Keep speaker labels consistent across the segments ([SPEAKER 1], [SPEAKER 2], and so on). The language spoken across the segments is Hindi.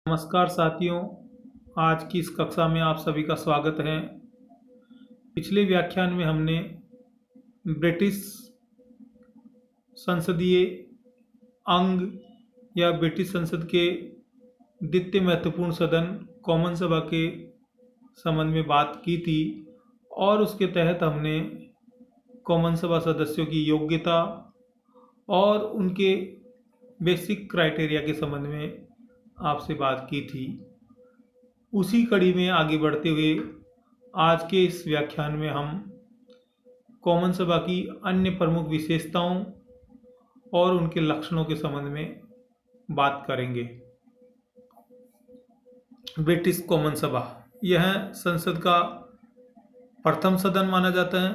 [SPEAKER 1] नमस्कार साथियों, आज की इस कक्षा में आप सभी का स्वागत है। पिछले व्याख्यान में हमने ब्रिटिश संसदीय अंग या ब्रिटिश संसद के द्वितीय महत्वपूर्ण सदन कॉमन सभा के संबंध में बात की थी और उसके तहत हमने कॉमन सभा सदस्यों की योग्यता और उनके बेसिक क्राइटेरिया के संबंध में आपसे बात की थी। उसी कड़ी में आगे बढ़ते हुए आज के इस व्याख्यान में हम कॉमन सभा की अन्य प्रमुख विशेषताओं और उनके लक्षणों के संबंध में बात करेंगे। ब्रिटिश कॉमन सभा यह संसद का प्रथम सदन माना जाता है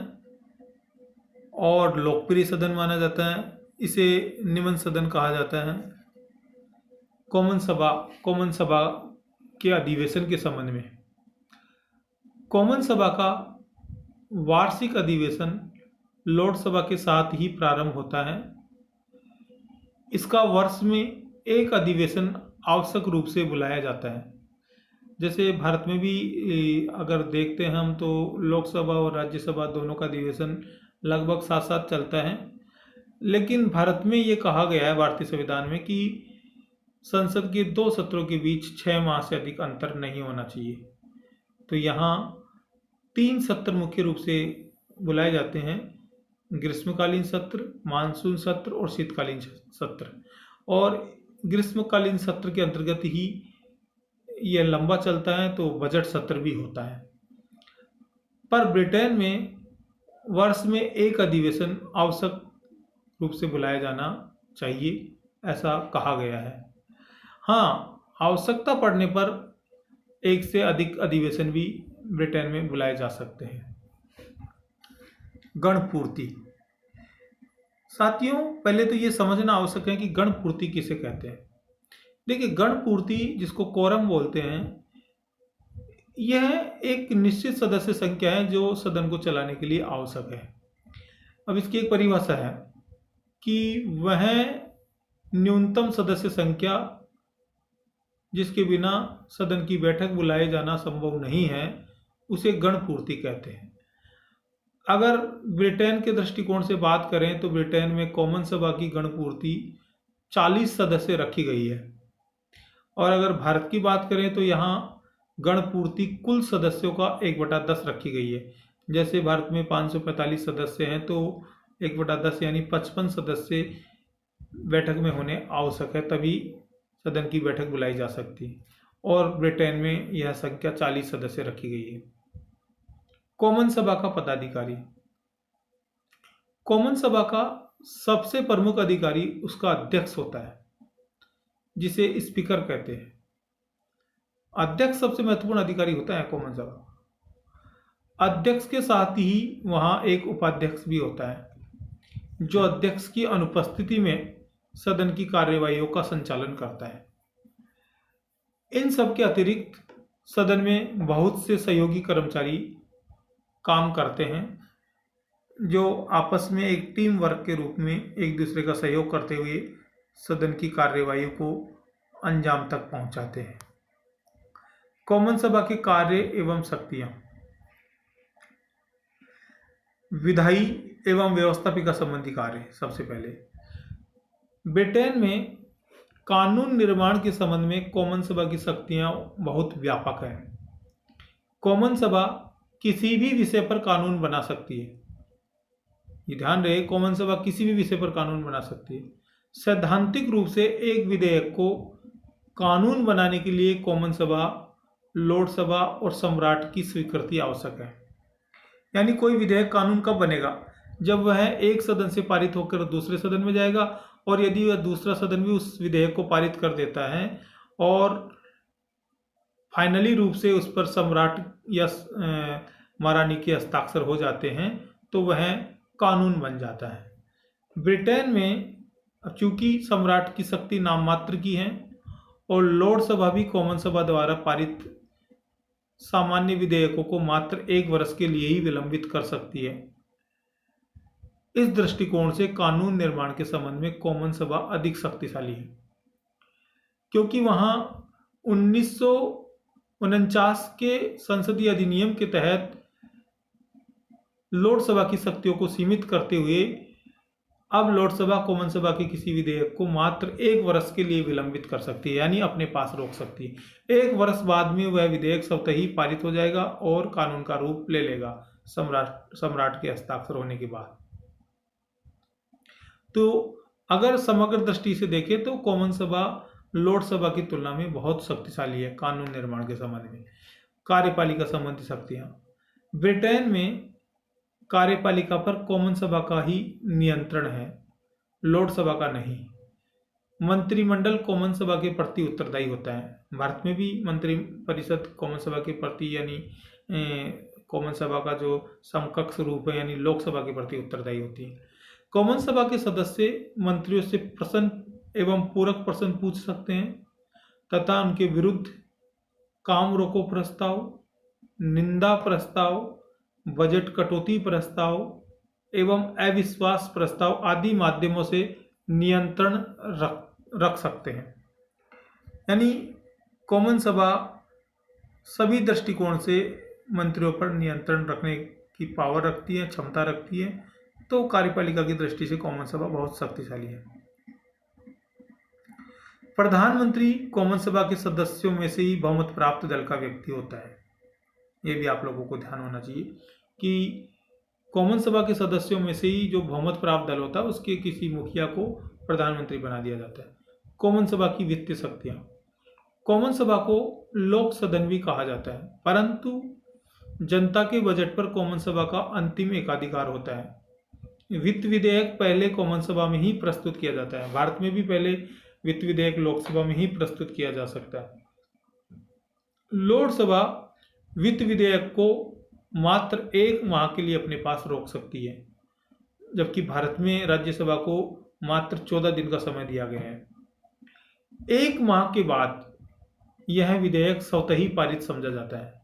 [SPEAKER 1] और लोकप्रिय सदन माना जाता है। इसे निम्न सदन कहा जाता है। कॉमन सभा के अधिवेशन के संबंध में कॉमन सभा का वार्षिक अधिवेशन लोकसभा के साथ ही प्रारंभ होता है। इसका वर्ष में एक अधिवेशन आवश्यक रूप से बुलाया जाता है। जैसे भारत में भी अगर देखते हैं हम तो लोकसभा और राज्यसभा दोनों का अधिवेशन लगभग साथ साथ चलता है। लेकिन भारत में ये कहा गया है भारतीय संविधान में कि संसद के दो सत्रों के बीच 6 माह से अधिक अंतर नहीं होना चाहिए। तो यहाँ 3 सत्र मुख्य रूप से बुलाए जाते हैं: ग्रीष्मकालीन सत्र, मानसून सत्र और शीतकालीन सत्र। और ग्रीष्मकालीन सत्र के अंतर्गत ही यह लंबा चलता है, तो बजट सत्र भी होता है। पर ब्रिटेन में वर्ष में एक अधिवेशन आवश्यक रूप से बुलाया जाना चाहिए, ऐसा कहा गया है। हाँ, आवश्यकता पड़ने पर एक से अधिक अधिवेशन भी ब्रिटेन में बुलाए जा सकते हैं। गणपूर्ति। साथियों, पहले तो ये समझना आवश्यक है कि गणपूर्ति किसे कहते हैं। देखिए, गणपूर्ति जिसको कोरम बोलते हैं, यह एक निश्चित सदस्य संख्या है जो सदन को चलाने के लिए आवश्यक है। अब इसकी एक परिभाषा है कि वह न्यूनतम सदस्य संख्या जिसके बिना सदन की बैठक बुलाए जाना संभव नहीं है, उसे गणपूर्ति कहते हैं। अगर ब्रिटेन के दृष्टिकोण से बात करें तो ब्रिटेन में कॉमन सभा की गणपूर्ति 40 सदस्य रखी गई है। और अगर भारत की बात करें तो यहाँ गणपूर्ति कुल सदस्यों का 1/10 रखी गई है। जैसे भारत में 545 सदस्य हैं, तो 1/10 यानी 55 सदस्य बैठक में होने आवश्यक है, तभी सदन की बैठक बुलाई जा सकती है। और ब्रिटेन में यह संख्या 40 सदस्य रखी गई है। कॉमन सभा का पदाधिकारी। कॉमन सभा का सबसे प्रमुख अधिकारी उसका अध्यक्ष होता है, जिसे स्पीकर कहते हैं। अध्यक्ष सबसे महत्वपूर्ण अधिकारी होता है कॉमन सभा। अध्यक्ष के साथ ही वहां एक उपाध्यक्ष भी होता है, जो अध्यक्ष की अनुपस्थिति में सदन की कार्यवाहियों का संचालन करता है। इन सब के अतिरिक्त सदन में बहुत से सहयोगी कर्मचारी काम करते हैं, जो आपस में एक टीम वर्क के रूप में एक दूसरे का सहयोग करते हुए सदन की कार्यवाहियों को अंजाम तक पहुंचाते हैं। कॉमन सभा के कार्य एवं शक्तियां। विधायी एवं व्यवस्थापिका संबंधी कार्य। सबसे पहले ब्रिटेन में कानून निर्माण के संबंध में कॉमन सभा की शक्तियां बहुत व्यापक है। कॉमन सभा किसी भी विषय पर कानून बना सकती है। ये ध्यान रहे, कॉमन सभा किसी भी विषय पर कानून बना सकती है। सैद्धांतिक रूप से एक विधेयक को कानून बनाने के लिए कॉमन सभा, लोकसभा और सम्राट की स्वीकृति आवश्यक है। यानी कोई विधेयक कानून कब बनेगा? जब वह एक सदन से पारित होकर दूसरे सदन में जाएगा, और यदि वह दूसरा सदन भी उस विधेयक को पारित कर देता है और फाइनली रूप से उस पर सम्राट या महारानी के हस्ताक्षर हो जाते हैं, तो वह कानून बन जाता है। ब्रिटेन में चूंकि सम्राट की शक्ति नाम मात्र की है और लोकसभा भी कॉमन सभा द्वारा पारित सामान्य विधेयकों को मात्र 1 वर्ष के लिए ही विलंबित कर सकती है। इस दृष्टिकोण से कानून निर्माण के संबंध में कॉमन सभा अधिक शक्तिशाली है, क्योंकि वहां 1949 के संसदीय अधिनियम के तहत लोकसभा की शक्तियों को सीमित करते हुए अब लोकसभा कॉमन सभा के किसी विधेयक को मात्र 1 वर्ष के लिए विलंबित कर सकती है, यानी अपने पास रोक सकती है। 1 वर्ष बाद में वह विधेयक स्वतः ही पारित हो जाएगा और कानून का रूप ले लेगा सम्राट के हस्ताक्षर होने के बाद। तो अगर समग्र दृष्टि से देखें तो कॉमन सभा लोकसभा की तुलना में बहुत शक्तिशाली है कानून निर्माण के संबंध में। कार्यपालिका संबंधी शक्तियां, ब्रिटेन में कार्यपालिका पर कॉमन सभा का ही नियंत्रण है, लोकसभा का नहीं। मंत्रिमंडल कॉमन सभा के प्रति उत्तरदायी होता है। भारत में भी मंत्री परिषद कॉमन सभा के प्रति यानी कॉमन सभा का जो समकक्ष रूप है यानी लोकसभा के प्रति उत्तरदायी होती है। कॉमन सभा के सदस्य मंत्रियों से प्रश्न एवं पूरक प्रश्न पूछ सकते हैं तथा उनके विरुद्ध काम रोको प्रस्ताव, निंदा प्रस्ताव, बजट कटौती प्रस्ताव एवं अविश्वास प्रस्ताव आदि माध्यमों से नियंत्रण रख सकते हैं। यानी कॉमन सभा सभी दृष्टिकोण से मंत्रियों पर नियंत्रण रखने की पावर रखती है, क्षमता रखती है। तो कार्यपालिका की दृष्टि से कॉमन सभा बहुत शक्तिशाली है। प्रधानमंत्री कॉमन सभा के सदस्यों में से ही बहुमत प्राप्त दल का व्यक्ति होता है। ये भी आप लोगों को ध्यान होना चाहिए कि कॉमन सभा के सदस्यों में से ही जो बहुमत प्राप्त दल होता है उसके किसी मुखिया को प्रधानमंत्री बना दिया जाता है। कॉमन सभा की वित्तीय शक्तियां, कॉमन सभा को लोक सदन भी कहा जाता है, परंतु जनता के बजट पर कॉमन सभा का अंतिम एकाधिकार होता है। वित्त विधेयक पहले कॉमन सभा में ही प्रस्तुत किया जाता है। भारत में भी पहले वित्त विधेयक लोकसभा में ही प्रस्तुत किया जा सकता है। लोकसभा वित्त विधेयक को मात्र 1 माह के लिए अपने पास रोक सकती है, जबकि भारत में राज्यसभा को मात्र 14 दिन का समय दिया गया है। 1 माह के बाद यह विधेयक स्वतः ही पारित समझा जाता है,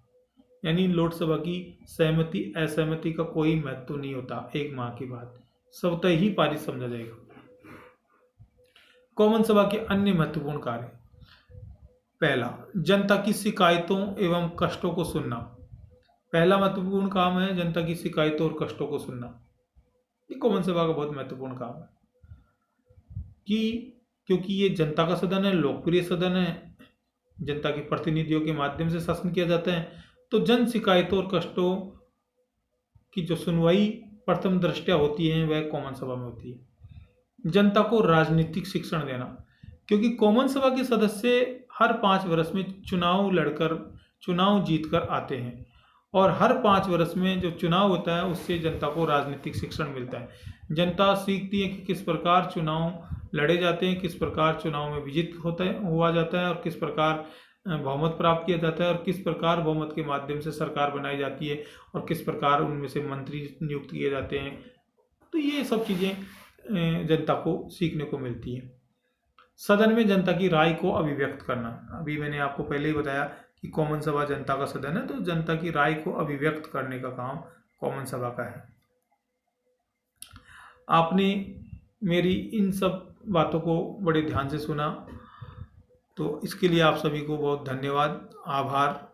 [SPEAKER 1] यानी लोकसभा की सहमति असहमति का कोई महत्व नहीं होता। 1 माह के बाद स्वतः ही पारित समझा जाएगा। कॉमन सभा के अन्य महत्वपूर्ण कार्य, पहला, जनता की शिकायतों एवं कष्टों को सुनना। पहला महत्वपूर्ण काम है जनता की शिकायतों और कष्टों को सुनना। ये कॉमन सभा का बहुत महत्वपूर्ण काम है क्योंकि ये जनता का सदन है, लोकप्रिय सदन है, जनता के प्रतिनिधियों के माध्यम से शासन किया जाता है। तो जन शिकायतों और कष्टों की जो सुनवाई प्रथम दृष्टया होती है वह कॉमन सभा में होती है। जनता को राजनीतिक शिक्षण देना, क्योंकि कॉमन सभा के सदस्य हर 5 वर्ष में चुनाव जीतकर आते हैं और हर 5 वर्ष में जो चुनाव होता है उससे जनता को राजनीतिक शिक्षण मिलता है। जनता सीखती है कि किस प्रकार चुनाव लड़े जाते हैं, किस प्रकार चुनाव में विजित हुआ जाता है और किस प्रकार बहुमत प्राप्त किया जाता है और किस प्रकार बहुमत के माध्यम से सरकार बनाई जाती है और किस प्रकार उनमें से मंत्री नियुक्त किए जाते हैं। तो ये सब चीज़ें जनता को सीखने को मिलती है। सदन में जनता की राय को अभिव्यक्त करना, अभी मैंने आपको पहले ही बताया कि कॉमन सभा जनता का सदन है, तो जनता की राय को अभिव्यक्त करने का काम कॉमन सभा का है। आपने मेरी इन सब बातों को बड़े ध्यान से सुना, तो इसके लिए आप सभी को बहुत धन्यवाद, आभार।